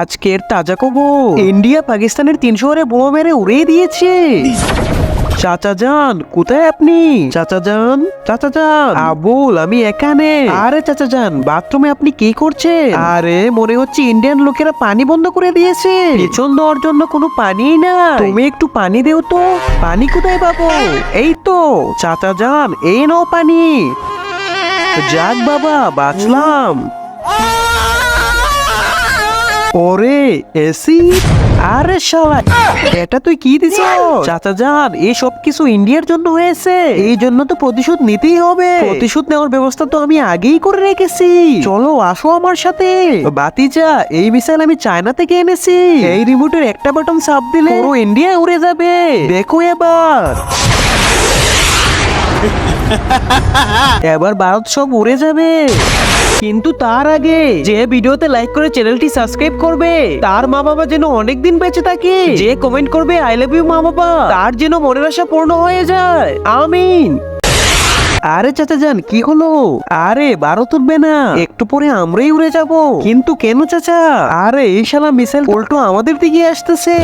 আজকের তাজা খবর, ইন্ডিয়া পাকিস্তানের 3 শহরে বোমা মেরে উড়িয়ে দিয়েছে। চাচা যান, কোথায় আপনি? চাচা যান, চাচা যান। আবুল, আমি এখানে। আরে চাচা যান, বাথরুমে আপনি কি করছেন? আরে মনে হচ্ছে ইন্ডিয়ান লোকেরা পানি বন্ধ করে দিয়েছে। পেছন দেওয়ার জন্য কোনো পানি না। তুমি একটু পানি দেও তো। পানি কোথায় পাবো? এই তো চাচা যান, এই নাও পানি। যাক বাবা, বাঁচলাম। ওরে এসি, আরে শালা, এটা তুই কি দিছ? চাচা যান, এই সব কিছু ইন্ডিয়ার জন্য হয়েছে, এই জন্য তো প্রতিশোধ নিতেই হবে। প্রতিশোধ নেওয়ার ব্যবস্থা তো আমি আগেই করে রেখেছি। চলো আসো আমার সাথে। বাতিজা, এই মিসাইল আমি চায়না থেকে এনেছি। এই রিমোটের একটা বাটন চাপ দিলে পুরো ইন্ডিয়া উড়ে যাবে। দেখো এবার। এবার ভারত সব উড়ে যাবে। কিন্তু তার আগে যে ভিডিওতে লাইক করে চ্যানেলটি সাবস্ক্রাইব করবে তার মা বাবা যেন অনেকদিন বেঁচে থাকে, যে কমেন্ট করবে আই লাভ ইউ মা বাবা, তার যেন মনের আশা পূর্ণ হয়ে যায়। আমিন। আরে চাচা যান, কি হলো? আরে ভারত উঠবে না, একটু পরে আমরাই উড়ে যাব। কিন্তু কেন চাচা? আরে এই শালা মিসাইল উল্টো আমাদের দিকে আসতেছে।